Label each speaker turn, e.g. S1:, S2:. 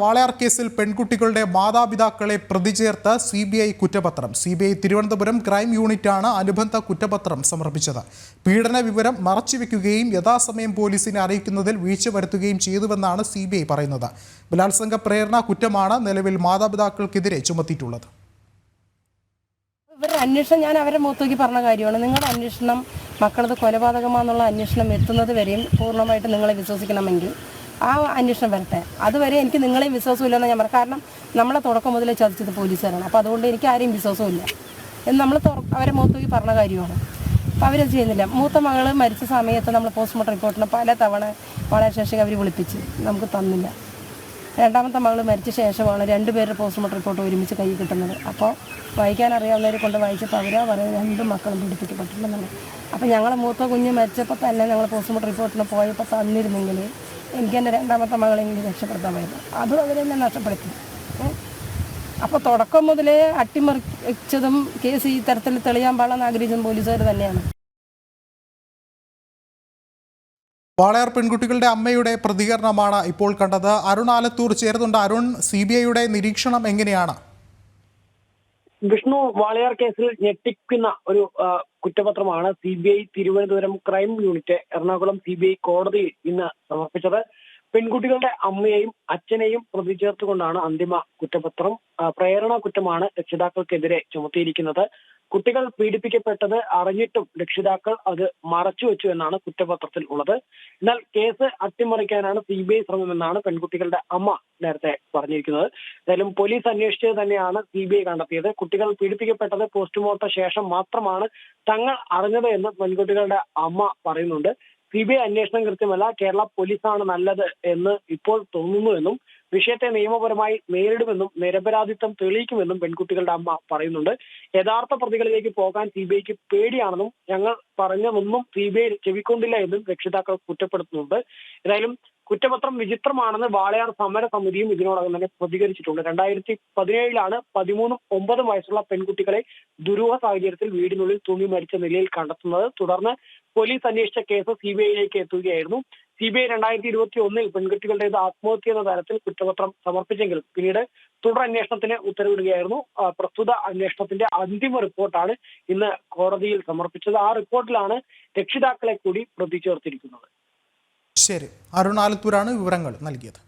S1: വാളയാർ കേസിൽ പെൺകുട്ടികളുടെ മാതാപിതാക്കളെ പ്രതി ചേർത്ത് CBI കുറ്റപത്രം. CBI തിരുവനന്തപുരം ക്രൈം യൂണിറ്റാണ് അനുബന്ധ കുറ്റപത്രം സമർപ്പിച്ചത്. പീഡന വിവരം മറച്ചുവെക്കുകയും യഥാസമയം പോലീസിനെ അറിയിക്കുന്നതിൽ വീഴ്ച വരുത്തുകയും ചെയ്തുവെന്നാണ് CBI പറയുന്നത്. ബലാത്സംഗ പ്രേരണ കുറ്റമാണ് നിലവിൽ മാതാപിതാക്കൾക്കെതിരെ ചുമത്തിയിട്ടുള്ളത്.
S2: ഇവരുടെ അന്വേഷണം ഞാൻ അവരെ മുഖത്തോക്കി പറഞ്ഞ കാര്യമാണ്. നിങ്ങളുടെ അന്വേഷണം മക്കളത് കൊലപാതകമാണെന്നുള്ള അന്വേഷണം എത്തുന്നത് വരെയും പൂർണ്ണമായിട്ട് നിങ്ങളെ വിശ്വസിക്കണമെങ്കിൽ ആ അന്വേഷണം വരട്ടെ. അതുവരെ എനിക്ക് നിങ്ങളെയും വിശ്വാസമില്ലെന്ന് ഞാൻ പറയാം. കാരണം നമ്മളെ തുടക്കം മുതലേ ചതിച്ചത് പോലീസുകാരാണ്. അപ്പോൾ അതുകൊണ്ട് എനിക്ക് ആരെയും വിശ്വാസമില്ല എന്ന് നമ്മൾ അവരെ മുഖത്തോക്കി പറഞ്ഞ കാര്യമാണ്. അപ്പോൾ അവരത് ചെയ്യുന്നില്ല. മൂത്ത മകൾ മരിച്ച സമയത്ത് നമ്മൾ പോസ്റ്റ്മോർട്ടം റിപ്പോർട്ടിന് പല തവണ വളരെ ശേഷം അവർ വിളിപ്പിച്ച് നമുക്ക് തന്നില്ല. രണ്ടാമത്തെ മകൾ മരിച്ച ശേഷമാണ് 2 പേരുടെ പോസ്റ്റ്മോർട്ടം റിപ്പോർട്ട് ഒരുമിച്ച് കൈ കിട്ടുന്നത്. അപ്പോൾ വായിക്കാൻ അറിയാവുന്നവരെ കൊണ്ട് വായിച്ചപ്പോൾ അവരാ പറയുന്നത് 2 മക്കളും പീഡിപ്പിക്കപ്പെട്ടിട്ടുണ്ടെന്നുള്ളത്. അപ്പോൾ ഞങ്ങളെ മൂത്ത കുഞ്ഞ് മരിച്ചപ്പോൾ തന്നെ ഞങ്ങൾ പോസ്റ്റ്മോർട്ടം റിപ്പോർട്ടിന് പോയപ്പോൾ തന്നിരുന്നെങ്കിൽ എനിക്ക് എൻ്റെ രണ്ടാമത്തെ മകളെങ്കിലും രക്ഷപ്പെടുത്താമായിരുന്നു. അതും അവരെന്നെ നഷ്ടപ്പെടുത്തി. അപ്പോൾ തുടക്കം മുതലേ അട്ടിമറിച്ചതും കേസ് ഈ തരത്തിൽ തെളിയാൻ പാടില്ലെന്ന് ആഗ്രഹിച്ചതും പോലീസുകാർ തന്നെയാണ്.
S1: വാളയാർ പെൺകുട്ടികളുടെ അമ്മയുടെ പ്രതികരണമാണ് ഇപ്പോൾ കണ്ടത്. അരുൺ ആലത്തൂർ ചേർന്നുണ്ട്. അരുൺ, CBIയുടെ നിരീക്ഷണം എങ്ങനെയാണ്?
S3: വിഷ്ണു, വാളയാർ കേസിൽ ഞെട്ടിക്കുന്ന ഒരു കുറ്റപത്രമാണ് CBI Thiruvananthapuram crime unit Ernakulam CBI കോടതിയിൽ ഇന്ന് സമർപ്പിച്ചത്. പെൺകുട്ടികളുടെ അമ്മയെയും അച്ഛനെയും പ്രതി ചേർത്തുകൊണ്ടാണ് അന്തിമ കുറ്റപത്രം. പ്രേരണ കുറ്റമാണ് രക്ഷിതാക്കൾക്കെതിരെ ചുമത്തിയിരിക്കുന്നത്. കുട്ടികൾ പീഡിപ്പിക്കപ്പെട്ടത് അറിഞ്ഞിട്ടും രക്ഷിതാക്കൾ അത് മറച്ചുവെച്ചു എന്നാണ് കുറ്റപത്രത്തിൽ ഉള്ളത്. എന്നാൽ കേസ് അട്ടിമറിക്കാനാണ് CBI ശ്രമമെന്നാണ് പെൺകുട്ടികളുടെ അമ്മ നേരത്തെ പറഞ്ഞിരിക്കുന്നത്. എന്തായാലും പോലീസ് അന്വേഷിച്ചത് തന്നെയാണ് CBI കണ്ടെത്തിയത്. കുട്ടികൾ പീഡിപ്പിക്കപ്പെട്ടത് പോസ്റ്റ്മോർട്ടം ശേഷം മാത്രമാണ് തങ്ങൾ അറിഞ്ഞത് എന്ന് പെൺകുട്ടികളുടെ അമ്മ പറയുന്നുണ്ട്. CBI അന്വേഷണം കൃത്യമല്ല, കേരള പോലീസാണ് നല്ലത് എന്ന് ഇപ്പോൾ തോന്നുന്നുവെന്നും വിഷയത്തെ നിയമപരമായി നേരിടുമെന്നും നിരപരാധിത്വം തെളിയിക്കുമെന്നും പെൺകുട്ടികളുടെ അമ്മ പറയുന്നുണ്ട്. യഥാർത്ഥ പ്രതികളിലേക്ക് പോകാൻ CBIക്ക് പേടിയാണെന്നും ഞങ്ങൾ പറഞ്ഞതൊന്നും CBI ചെവിക്കൊണ്ടില്ല എന്നും രക്ഷിതാക്കൾ കുറ്റപ്പെടുത്തുന്നുണ്ട്. ഏതായാലും കുറ്റപത്രം വിചിത്രമാണെന്ന് വാളയാർ സമര സമിതിയും ഇതിനോടകം തന്നെ പ്രതികരിച്ചിട്ടുണ്ട്. 2017 13 9 വയസ്സുള്ള പെൺകുട്ടികളെ ദുരൂഹ സാഹചര്യത്തിൽ വീടിനുള്ളിൽ തൂങ്ങി മരിച്ച നിലയിൽ കണ്ടെത്തുന്നത്. തുടർന്ന് പോലീസ് അന്വേഷിച്ച കേസ് CBIയിലേക്ക് എത്തുകയായിരുന്നു. CBI 2021 പെൺകുട്ടികളുടേത് ആത്മഹത്യ എന്ന തരത്തിൽ കുറ്റപത്രം സമർപ്പിച്ചെങ്കിൽ പിന്നീട് തുടരന്വേഷണത്തിന് ഉത്തരവിടുകയായിരുന്നു. പ്രസ്തുത അന്വേഷണത്തിന്റെ അന്തിമ റിപ്പോർട്ടാണ് ഇന്ന് കോടതിയിൽ സമർപ്പിച്ചത്. ആ റിപ്പോർട്ടിലാണ് രക്ഷിതാക്കളെ കൂടി പ്രതി ചേർത്തിരിക്കുന്നത്.
S1: ശരി, അരുൺ ആലത്തൂരാണ് വിവരങ്ങൾ നൽകിയത്.